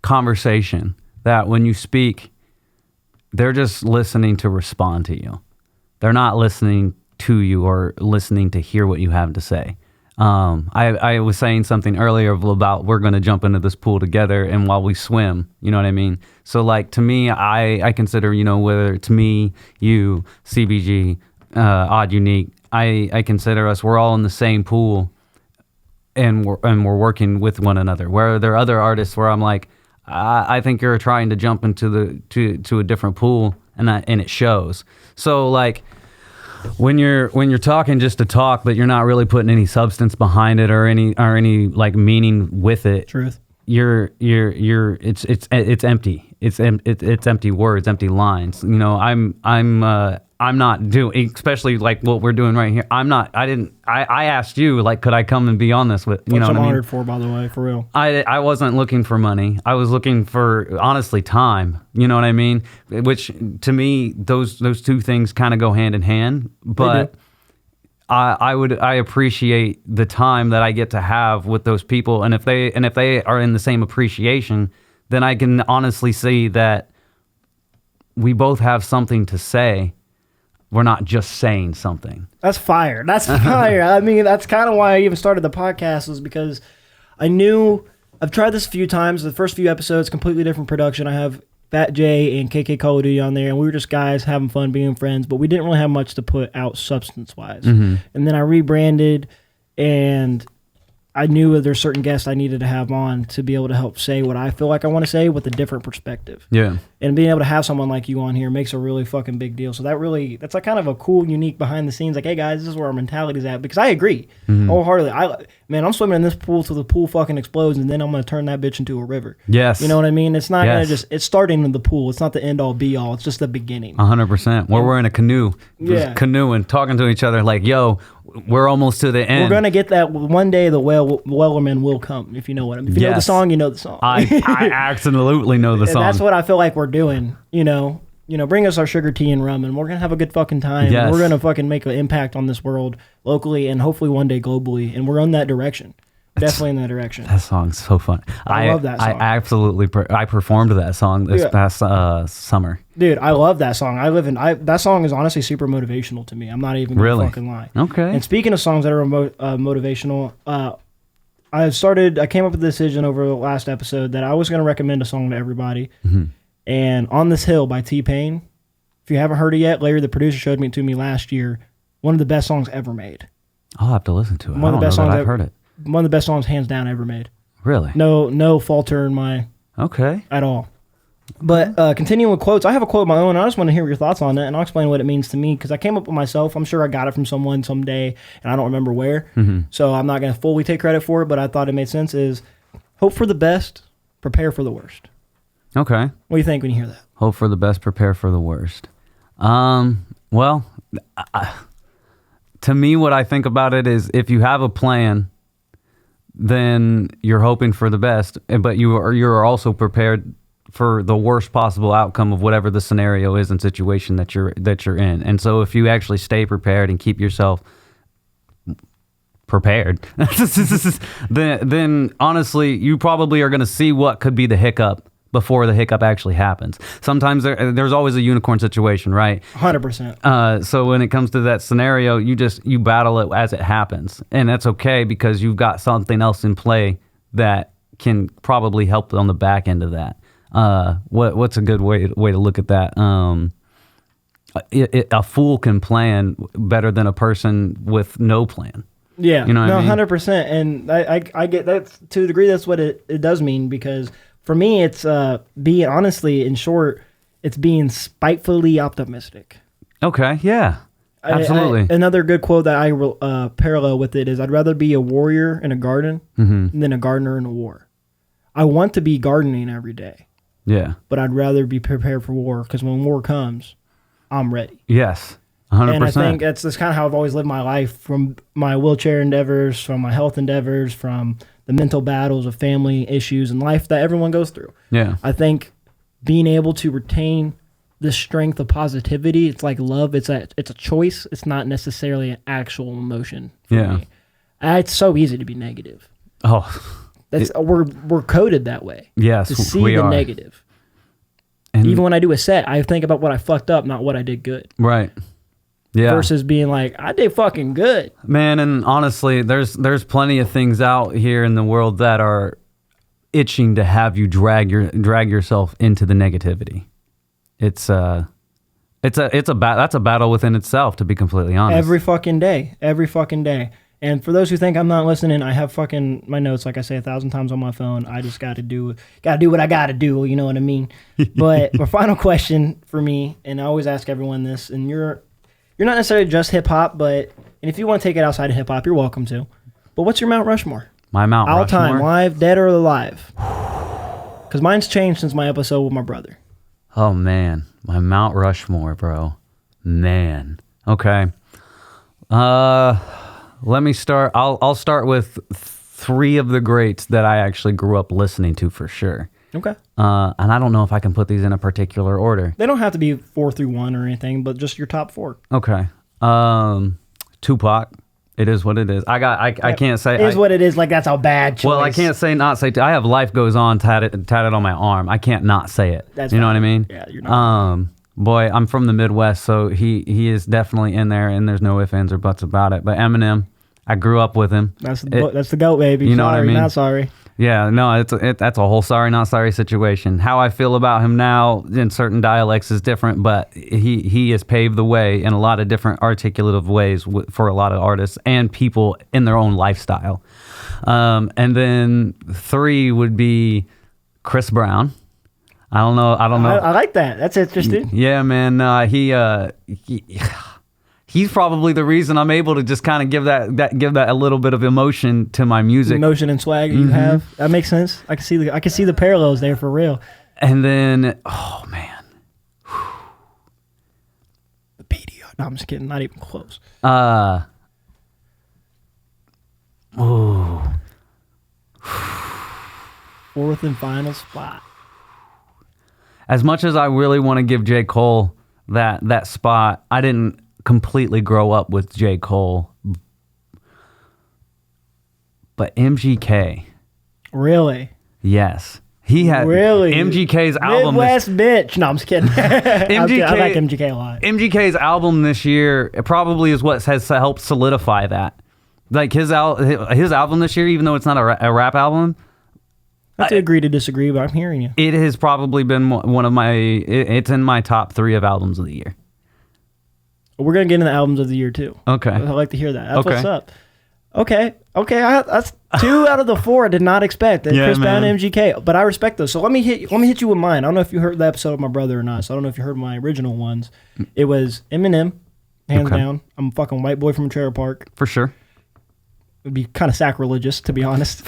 conversation, that when you speak, they're just listening to respond to you. They're not listening to you or listening to hear what you have to say. I was saying something earlier about we're going to jump into this pool together, and while we swim, you know what I mean? So like to me, I consider, whether it's me, you, CBG, Odd Unique, I consider us, we're all in the same pool, and we're working with one another. Where there are other artists where I'm like, I think you're trying to jump into to a different pool, and it shows. So like when you're talking just to talk, but you're not really putting any substance behind it or any like meaning with it. Truth. It's empty. It's empty words, empty lines. You know, I'm not doing, especially like what we're doing right here. I asked you, like, could I come and be on this with, you know what I mean? I'm honored for, by the way, for real. I wasn't looking for money. I was looking for, honestly, time. You know what I mean? Which to me, those two things kind of go hand in hand. But I appreciate the time that I get to have with those people, and if they are in the same appreciation, then I can honestly see that we both have something to say. We're not just saying something. That's fire. That's fire. I mean, that's kind of why I even started the podcast, was because I knew I've tried this a few times. The first few episodes, completely different production. I have Fat J and KK Call of Duty on there, and we were just guys having fun, being friends, but we didn't really have much to put out substance-wise. And then I rebranded, and I knew there's certain guests I needed to have on to be able to help say what I feel like I want to say with a different perspective. Yeah. And being able to have someone like you on here makes a really fucking big deal. So that's like kind of a cool, unique behind the scenes, like, hey guys, this is where our mentality's at. Because I agree wholeheartedly. I'm swimming in this pool till the pool fucking explodes, and then I'm going to turn that bitch into a river. Yes. You know what I mean? It's not going to it's starting in the pool. It's not the end all be all. It's just the beginning. 100%. We're in a canoe. Yeah. Canoeing, talking to each other like, yo, we're almost to the end. We're going to get that one day. The Wellerman will come, if you know what I mean. If you know the song, you know the song. I absolutely know the song. And that's what I feel like we're doing, you know. Bring us our sugar tea and rum, and we're going to have a good fucking time. Yes. We're going to fucking make an impact on this world locally and hopefully one day globally. And we're on that direction. Definitely in that direction. That song's so fun. I love that song. I absolutely, I performed that song this past summer. Dude, I love that song. That song is honestly super motivational to me. I'm not even going to fucking lie. Okay. And speaking of songs that are motivational, I came up with the decision over the last episode that I was going to recommend a song to everybody. And On This Hill by T-Pain. If you haven't heard it yet, Larry, the producer, showed it to me last year. One of the best songs ever made. I'll have to listen to it. One of the best songs I've heard it. One of the best songs, hands down, ever made. Really? No falter in my... Okay. At all. But continuing with quotes, I have a quote of my own. I just want to hear your thoughts on it, and I'll explain what it means to me, because I came up with myself. I'm sure I got it from someone someday, and I don't remember where. So I'm not going to fully take credit for it, but I thought it made sense, is hope for the best, prepare for the worst. Okay. What do you think when you hear that? Hope for the best, prepare for the worst. Well, to me, what I think about it is, if you have a plan, then you're hoping for the best, but you're also prepared for the worst possible outcome of whatever the scenario is and situation that you're in. And so if you actually stay prepared and keep yourself prepared, then honestly, you probably are going to see what could be the hiccup before the hiccup actually happens. Sometimes there's always a unicorn situation, right? 100%. So when it comes to that scenario, you battle it as it happens, and that's okay, because you've got something else in play that can probably help on the back end of that. What's a good way to look at that? A fool can plan better than a person with no plan. Yeah, you know what I mean? 100%. And I get that to a degree. That's what it does mean, because for me, it's being, honestly, in short, it's being spitefully optimistic. Okay, yeah, absolutely. Another good quote that I parallel with it is, I'd rather be a warrior in a garden than a gardener in a war. I want to be gardening every day. Yeah. But I'd rather be prepared for war, because when war comes, I'm ready. Yes, 100%. And I think that's kind of how I've always lived my life, from my wheelchair endeavors, from my health endeavors, from the mental battles of family issues and life that everyone goes through. Yeah. I think being able to retain the strength of positivity, it's like love. It's a choice. It's not necessarily an actual emotion for me. It's so easy to be negative. Oh, we're coded that way. Yes, to see we the are. negative. And even when I do a set, I think about what I fucked up, not what I did good. Right. Yeah. Versus being like, I did fucking good. Man, and honestly, there's plenty of things out here in the world that are itching to have you drag yourself into the negativity. That's a battle within itself, to be completely honest. Every fucking day. And for those who think I'm not listening, I have fucking my notes, like I say 1,000 times on my phone. I just got to do what I got to do. You know what I mean? But my final question for me, and I always ask everyone this, and you're not necessarily just hip hop, but and if you want to take it outside of hip hop, you're welcome to. But what's your Mount Rushmore? My Mount All Rushmore? time, live, dead or alive? Because mine's changed since my episode with my brother. Oh, man. My Mount Rushmore, bro. Man. Okay. Let me start. I'll start with 3 of the greats that I actually grew up listening to for sure. Okay. And I don't know if I can put these in a particular order. They don't have to be 4 through 1 or anything, but just your top 4. Okay. Tupac. It is what it is. I can't say. It is what it is. Like, that's a bad choice. Well, I can't say not say. I have Life Goes On tatted on my arm. I can't not say it. That's you know fine. what I mean? Yeah, you're not. Boy, I'm from the Midwest, so he is definitely in there, and there's no ifs, ands, or buts about it. But Eminem, I grew up with him. That's the GOAT, baby. You know what I Sorry, mean? Not sorry. Yeah, no, that's a whole sorry not sorry situation. How I feel about him now in certain dialects is different, but he has paved the way in a lot of different articulative ways for a lot of artists and people in their own lifestyle. And then 3 would be Chris Brown. I don't know. I like that. That's interesting. Yeah, man. He's probably the reason I'm able to just kind of give that a little bit of emotion to my music. Emotion and swag you have. That makes sense. I can see the parallels there for real. And then, oh man, The BDR. No, I'm just kidding. Not even close. Fourth and final spot. As much as I really want to give J. Cole that spot, I didn't completely grow up with J. Cole. But MGK. Really? Yes. He had really MGK's album. Midwest bitch. No, I'm just kidding. I like MGK a lot. MGK's album this year probably is what has helped solidify that. Like his album this year, even though it's not a rap album, I have to agree to disagree, but I'm hearing you. it has probably been one of my. It's in my top 3 of albums of the year. We're gonna get into the albums of the year too. Okay. I like to hear that. That's Okay. what's up. Okay. That's 2 out of the 4 I did not expect. Yeah, Chris Brown man. and MGK, but I respect those. So let me hit you with mine. I don't know if you heard the episode of my brother or not. So I don't know if you heard my original ones. It was Eminem, hands Okay. down. I'm a fucking white boy from a trailer park. For sure. It'd be kind of sacrilegious to be honest.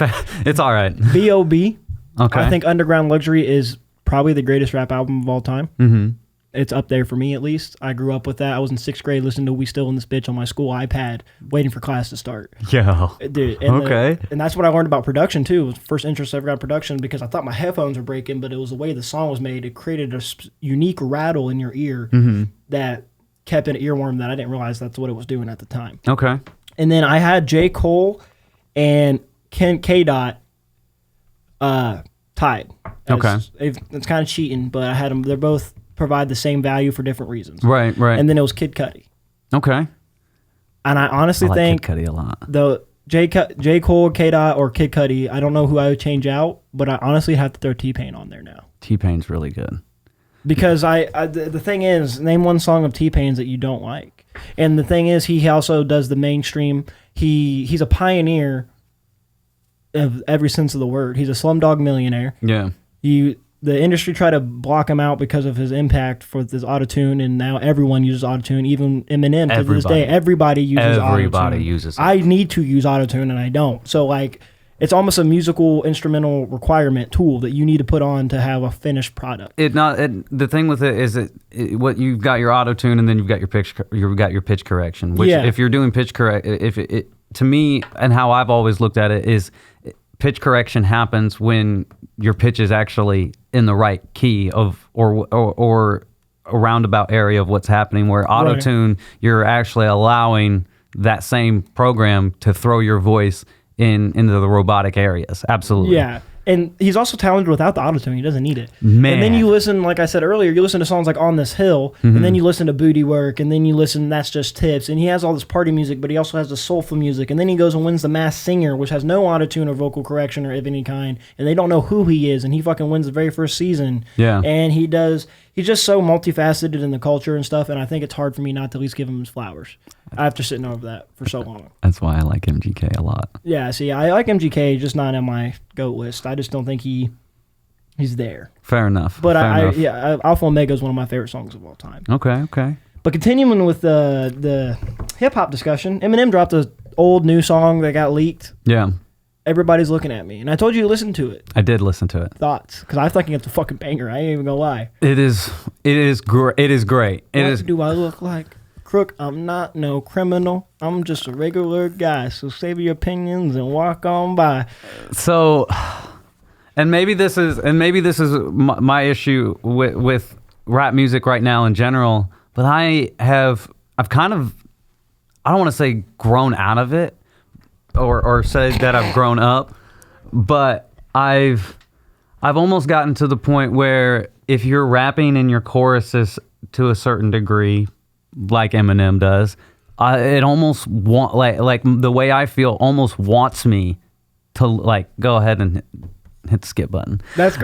It's all right. B.O.B. Okay. I think Underground Luxury is probably the greatest rap album of all time. Mm-hmm. It's up there for me at least. I grew up with that. I was in 6th grade listening to We Still in This Bitch on my school iPad, waiting for class to start. Yo. Dude, and Okay. and that's what I learned about production too. It was the first interest I ever got in production because I thought my headphones were breaking, but it was the way the song was made. It created a unique rattle in your ear that kept an earworm that I didn't realize that's what it was doing at the time. Okay. And then I had J. Cole and K. Dot tied. Okay. It's kind of cheating, but I had them. They're both provide the same value for different reasons. Right. And then it was Kid Cudi. Okay. And I honestly I like think Kid Cudi a lot. the J. Cole, K. Dot, or Kid Cudi, I don't know who I would change out, but I honestly have to throw T-Pain on there now. T-Pain's really good. Because the thing is, name one song of T-Pain's that you don't like. And the thing is, he also does the mainstream. He's a pioneer of every sense of the word. He's a slumdog millionaire. Yeah. The industry tried to block him out because of his impact for this autotune, and now everyone uses autotune. Even Eminem, to this day, everybody uses autotune. Everybody uses it. I need to use autotune, and I don't. So, like, it's almost a musical instrumental requirement tool that you need to put on to have a finished product. The thing with it is what you've got your auto tune and then you've got your pitch correction. Which if you're doing pitch correct, to me and how I've always looked at it is pitch correction happens when your pitch is actually in the right key of or a roundabout area of what's happening. Where auto tune, you're actually allowing that same program to throw your voice into the robotic areas. Absolutely. Yeah. And he's also talented without the autotune. He doesn't need it. Man. And then you listen, like I said earlier, you listen to songs like On This Hill, and then you listen to Booty Work, and then you listen That's Just Tips. And he has all this party music, but he also has the soulful music. And then he goes and wins the Masked Singer, which has no autotune or vocal correction or of any kind. And they don't know who he is. And he fucking wins the very first season. Yeah. And he's just so multifaceted in the culture and stuff. And I think it's hard for me not to at least give him his flowers. after sitting over that for so long. That's why I like MGK a lot. Yeah, see, I like MGK, just not on my GOAT list. I just don't think he's there. Fair enough. But Fair enough. Alpha Omega is one of my favorite songs of all time. Okay. But continuing with the hip hop discussion, Eminem dropped an old new song that got leaked. Yeah. Everybody's looking at me, and I told you to listen to it. I did listen to it. Thoughts? Because I think it's a fucking banger. I ain't even gonna lie. It is great. What do I look like? Crook, I'm not no criminal. I'm just a regular guy. So save your opinions and walk on by. So, and maybe this is my issue with rap music right now in general. But I've kind of, I don't want to say grown out of it, or say that I've grown up, but I've almost gotten to the point where if you're rapping in your choruses to a certain degree, like Eminem does, it almost like the way I feel almost wants me to like go ahead and hit the skip button. That's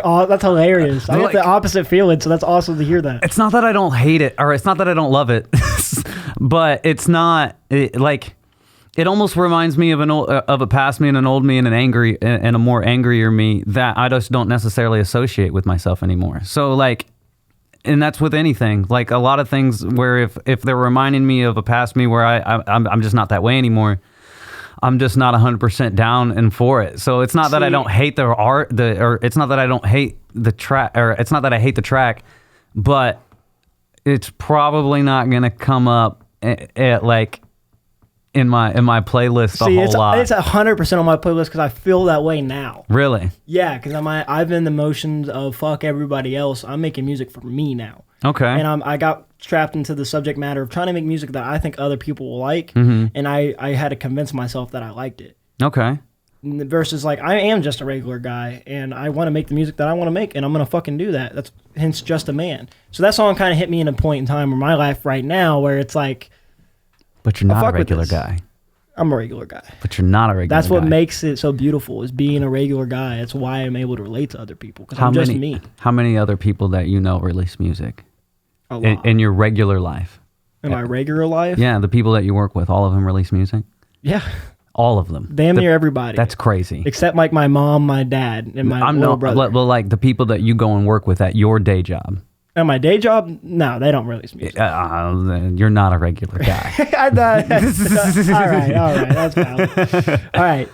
hilarious. I get the opposite feeling, so that's awesome to hear that. It's not that I don't hate it, or it's not that I don't love it, but it's not like. It almost reminds me of a past me and an old me and a more angrier me that I just don't necessarily associate with myself anymore. So like, and that's with anything. Like a lot of things where if they're reminding me of a past me where I'm just not that way anymore, I'm just not 100% down and for it. So it's not that I don't hate the art, or it's not that I don't hate the track, or it's not that I hate the track, but it's probably not gonna come up at like. In my playlist a whole lot. It's 100% on my playlist because I feel that way now. Really? Yeah, because I've been in the motions of fuck everybody else. I'm making music for me now. Okay. And I got trapped into the subject matter of trying to make music that I think other people will like, and I had to convince myself that I liked it. Okay. Versus like I am just a regular guy, and I want to make the music that I want to make, and I'm gonna fucking do that. That's hence Just a Man. So that song kind of hit me in a point in time in my life right now where it's like. But you're not a regular guy. I'm a regular guy. But you're not a regular guy. That's what makes it so beautiful, is being a regular guy. That's why I'm able to relate to other people, because I'm just me. How many other people that you know release music? A lot. In your regular life? In my regular life? Yeah, the people that you work with, all of them release music? Yeah. All of them? Damn near everybody. That's crazy. Except like my mom, my dad, and my little brother. Well, like the people that you go and work with at your day job. At my day job, no, they don't release music. You're not a regular guy. All right, that's valid. All right,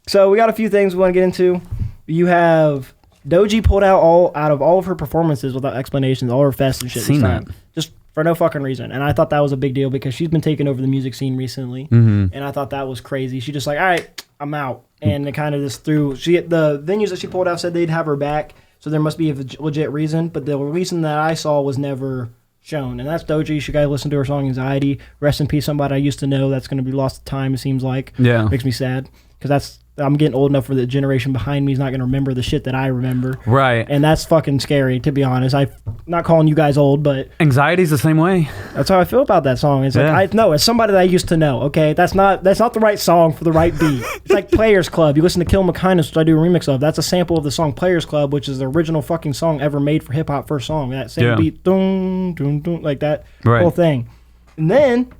so we got a few things we want to get into. You have Doji pulled out of all of her performances without explanations, all her fests and shit this time, just for no fucking reason. And I thought that was a big deal because she's been taking over the music scene recently, and I thought that was crazy. She just like, all right, I'm out, and it kind of just threw. The venues that she pulled out said they'd have her back. So there must be a legit reason, but the reason that I saw was never shown. And that's Doja. You should guys listen to her song Anxiety. Rest in peace, somebody I used to know that's going to be lost to time, it seems like. Yeah. Makes me sad. Because I'm getting old enough for the generation behind me is not going to remember the shit that I remember. Right. And that's fucking scary, to be honest. I'm not calling you guys old, but... Anxiety's the same way. That's how I feel about that song. It's like, it's somebody that I used to know, okay? That's not the right song for the right beat. It's like Players Club. You listen to Kill 'Em with Kindness, which I do a remix of. That's a sample of the song Players Club, which is the original fucking song ever made for hip-hop, first song. That same beat, dun, dun, dun, like that whole thing. And then...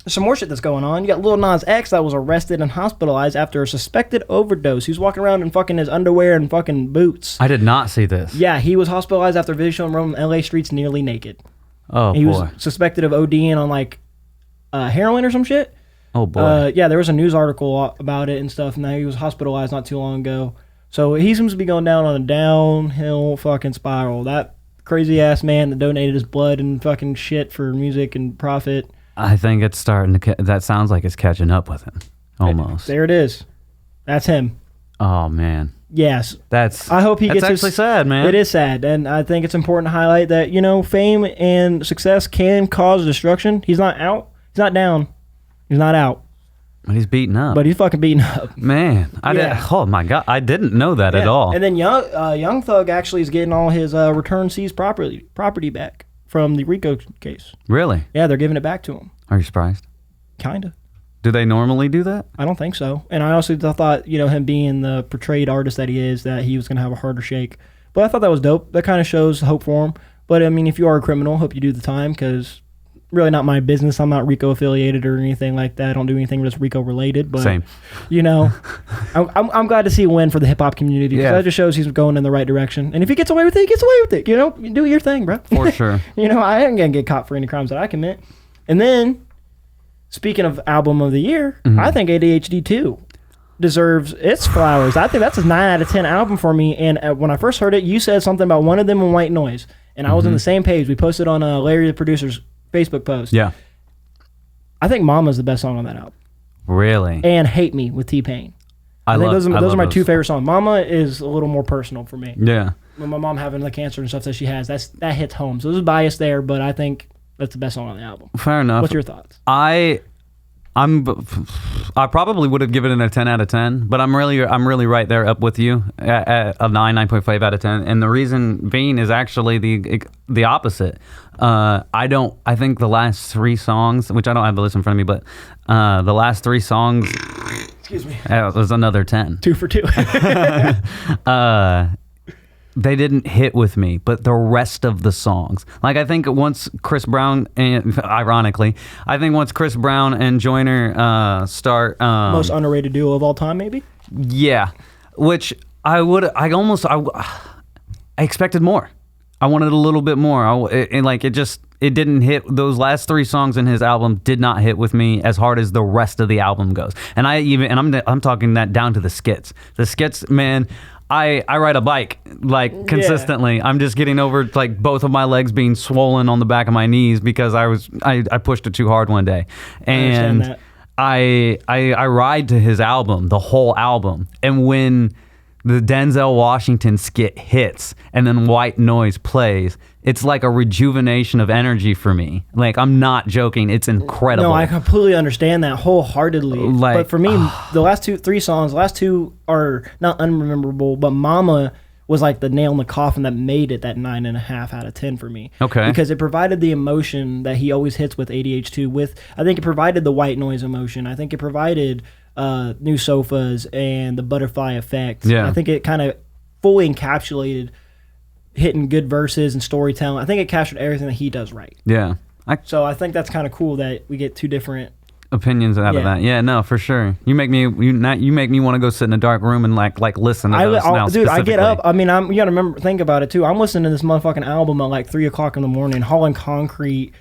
there's some more shit that's going on. You got Lil Nas X that was arrested and hospitalized after a suspected overdose. He was walking around in fucking his underwear and fucking boots. I did not see this. Yeah, he was hospitalized after a video showing him roaming LA streets nearly naked. Oh, he boy. was suspected of ODing on like heroin or some shit. Oh, boy. Yeah, there was a news article about it and stuff, and he was hospitalized not too long ago. So he seems to be going down on a downhill fucking spiral. That crazy ass man that donated his blood and fucking shit for music and profit. I think it's starting to... that sounds like it's catching up with him. Almost. There it is. That's him. Oh, man. Yes. I hope he gets That's actually sad, man. It is sad. And I think it's important to highlight that, fame and success can cause destruction. He's not out. He's not down. He's not out. But he's beaten up. But he's fucking beaten up. Man. Oh, my God. I didn't know that at all. And then Young Thug actually is getting all his return seized property back from the RICO case. Really? Yeah, they're giving it back to him. Are you surprised? Kinda. Do they normally do that? I don't think so. And I also thought, him being the portrayed artist that he is, that he was going to have a harder shake. But I thought that was dope. That kind of shows hope for him. But, I mean, if you are a criminal, hope you do the time, because really not my business. I'm not Rico affiliated or anything like that. I don't do anything that's Rico related. But Same. You know, I'm glad to see a win for the hip hop community. Because that just shows he's going in the right direction. And if he gets away with it, he gets away with it. You know, you do your thing, bro. For sure. You know, I ain't gonna get caught for any crimes that I commit. And then, speaking of album of the year, I think ADHD 2 deserves its flowers. I think that's a 9 out of 10 album for me. And when I first heard it, you said something about one of them and White Noise. And I was on the same page. We posted on Larry the Producer's Facebook post. Yeah. I think Mama's the best song on that album. Really? And Hate Me with T-Pain. I think those are my two favorite songs. Mama is a little more personal for me. Yeah. When my mom having the cancer and stuff that she has, that hits home. So there's a bias there, but I think that's the best song on the album. Fair enough. What's your thoughts? I probably would have given it a 10 out of 10, but I'm really right there up with you at a 9.5 out of 10. And the reason being is actually the opposite. I think the last 3 songs, which I don't have the list in front of me, but the last 3 songs, excuse me, was another 10. 2 for 2. They didn't hit with me, but the rest of the songs, like I think once Chris Brown and ironically, I think once Chris Brown and Joyner start most underrated duo of all time, maybe. Yeah, which I expected more. I wanted a little bit more. It didn't hit. Those last 3 songs in his album did not hit with me as hard as the rest of the album goes. And I'm talking that down to the skits. The skits, man. I ride a bike consistently. Yeah. I'm just getting over like both of my legs being swollen on the back of my knees because I pushed it too hard one day. And I ride to his album, the whole album. And when the Denzel Washington skit hits and then White Noise plays, it's like a rejuvenation of energy for me. Like, I'm not joking. It's incredible. No, I completely understand that wholeheartedly. But for me, the last 3 songs, the last 2 are not unmemorable, but Mama was like the nail in the coffin that made it that 9.5 out of 10 for me. Okay. Because it provided the emotion that he always hits with ADH2 with. I think it provided the White Noise emotion. I think it provided New Sofas and the Butterfly Effect. Yeah. I think it kind of fully encapsulated hitting good verses and storytelling. I think it captured everything that he does right. Yeah. So I think that's kind of cool that we get 2 different opinions out of that. Yeah, no, for sure. You make me want to go sit in a dark room and like listen to those now. Dude, I get up. I mean, you got to think about it too. I'm listening to this motherfucking album at like 3 o'clock in the morning, hauling concrete.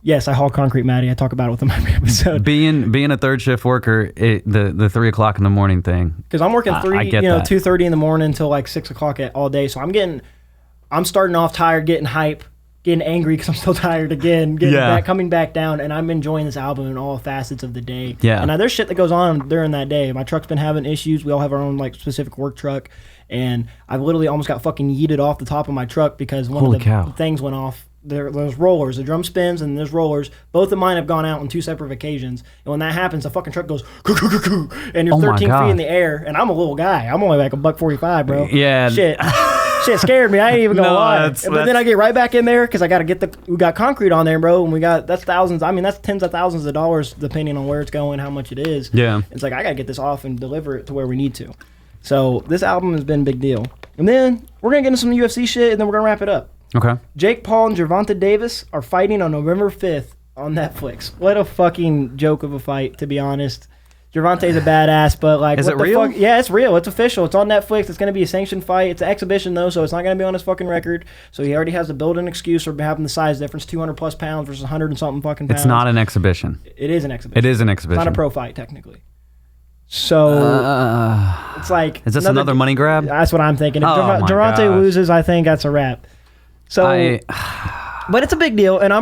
Yes, I haul concrete, Maddie. I talk about it with him every episode. Being a third shift worker, the 3 o'clock in the morning thing. Because I'm working 2:30 in the morning until like 6 o'clock all day. So I'm starting off tired, getting hype, getting angry because I'm still tired again, coming back down, and I'm enjoying this album in all facets of the day. Yeah. And there's shit that goes on during that day. My truck's been having issues. We all have our own like specific work truck, and I've literally almost got fucking yeeted off the top of my truck because one of the things went off. There's rollers, the drum spins, and there's rollers. Both of mine have gone out on 2 separate occasions. And when that happens, the fucking truck goes, and you're 13 feet in the air. And I'm a little guy. I'm only like $145, bro. Yeah. Shit scared me. I ain't even gonna lie. But then I get right back in there because I got to we got concrete on there, bro. And that's thousands. I mean, that's tens of thousands of dollars depending on where it's going, how much it is. Yeah. It's like I gotta get this off and deliver it to where we need to. So this album has been a big deal. And then we're gonna get into some UFC shit, and then we're gonna wrap it up. Okay. Jake Paul and Gervonta Davis are fighting on November 5th on Netflix. What a fucking joke of a fight, to be honest. Gervonta's a badass, but like, is what it the real? Fuck? Yeah, it's real. It's official. It's on Netflix. It's going to be a sanctioned fight. It's an exhibition, though, so it's not going to be on his fucking record. So he already has a built-in excuse for having the size difference, 200-plus pounds versus 100 and something fucking pounds. It's not an exhibition. It is an exhibition. It is an exhibition. It's not a pro fight, technically. So it's like... Is this another money grab? That's what I'm thinking. If Gervonta loses, I think that's a wrap. So, but it's a big deal, and I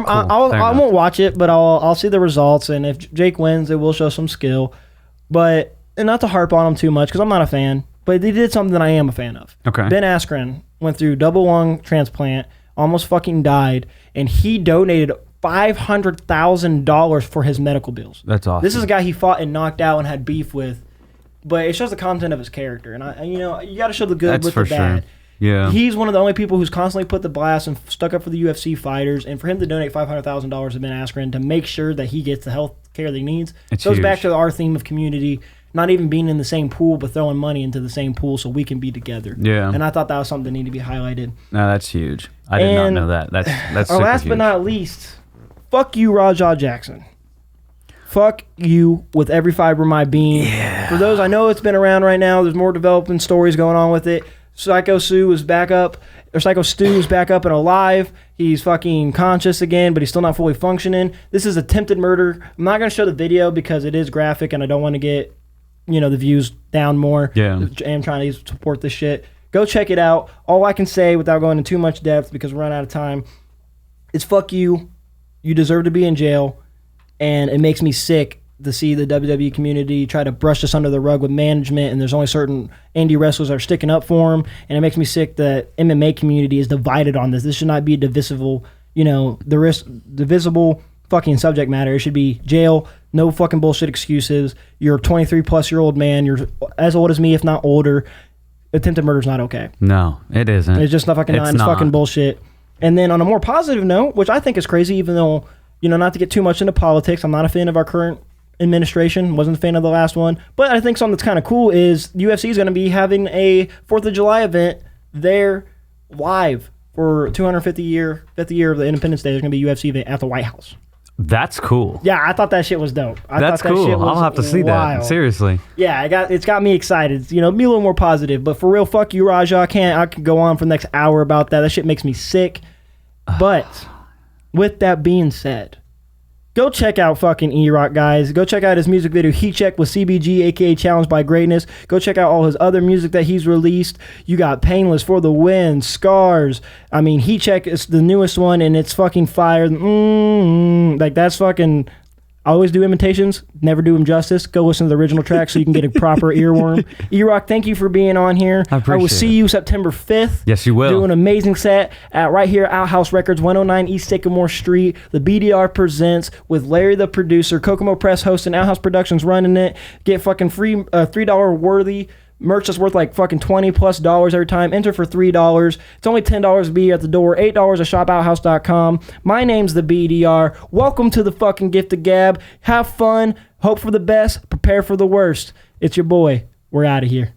won't watch it, but I'll see the results, and if Jake wins, it will show some skill. But, and not to harp on him too much, because I'm not a fan, but they did something that I am a fan of. Okay. Ben Askren went through double lung transplant, almost fucking died, and he donated $500,000 for his medical bills. That's awesome. This is a guy he fought and knocked out and had beef with, but it shows the content of his character, and you got to show the good with the bad. Sure. Yeah. He's one of the only people who's constantly put the blast and stuck up for the UFC fighters, and for him to donate $500,000 to Ben Askren to make sure that he gets the health care that he needs, it goes back to our theme of community, not even being in the same pool, but throwing money into the same pool so we can be together. Yeah. And I thought that was something that needed to be highlighted. No, that's huge. I did not know that. That's super last huge. but not least, fuck you, Rajah Jackson. Fuck you with every fiber of my being. Yeah. For those, I know it's been around right now. There's more developing stories going on with it. Psycho Stu is back up and alive. He's fucking conscious again, but he's still not fully functioning. This is attempted murder. I'm not going to show the video because it is graphic and I don't want to get, the views down more. Yeah. I'm trying to support this shit. Go check it out. All I can say without going into too much depth because we're running out of time is fuck you. You deserve to be in jail. And it makes me sick to see the WWE community try to brush this under the rug with management, and there's only certain indie wrestlers that are sticking up for him. And it makes me sick that MMA community is divided on this. This should not be a divisible, divisible fucking subject matter. It should be jail, no fucking bullshit excuses. You're a 23-plus-year-old man. You're as old as me, if not older. Attempted murder is not okay. No, it isn't. It's just not fucking It's fucking bullshit. And then on a more positive note, which I think is crazy, even though, not to get too much into politics, I'm not a fan of our current administration, wasn't a fan of the last one, but I think something that's kind of cool is UFC is going to be having a 4th of July event there live for 5th year of the Independence Day. There's going to be a UFC event at the White House. That's cool. Yeah, I thought that shit was dope. That's cool. I'll have to see that. Seriously. Yeah, it's got me excited. Be a little more positive. But for real, fuck you, Rajah. I could go on for the next hour about that. That shit makes me sick. But with that being said, go check out fucking Erock, guys. Go check out his music video, Heat Check with CBG, aka Challenged by Greatness. Go check out all his other music that he's released. You got Painless, For the Win, Scars. I mean, Heat Check is the newest one, and it's fucking fire. That's fucking... I always do imitations, never do them justice. Go listen to the original track so you can get a proper earworm. Erock, thank you for being on here. I will see you September 5th. Yes, you will. Do an amazing set at right here at Outhouse Records, 109 East Sycamore Street. The BDR presents with Larry the producer, Kokomo Press hosting, Outhouse Productions running it. Get fucking free $3 worthy merch that's worth like fucking $20+ every time. Enter for $3. It's only $10 to be at the door. $8 at shopouthouse.com. My name's the BDR. Welcome to the fucking Gift of Gab. Have fun. Hope for the best. Prepare for the worst. It's your boy. We're out of here.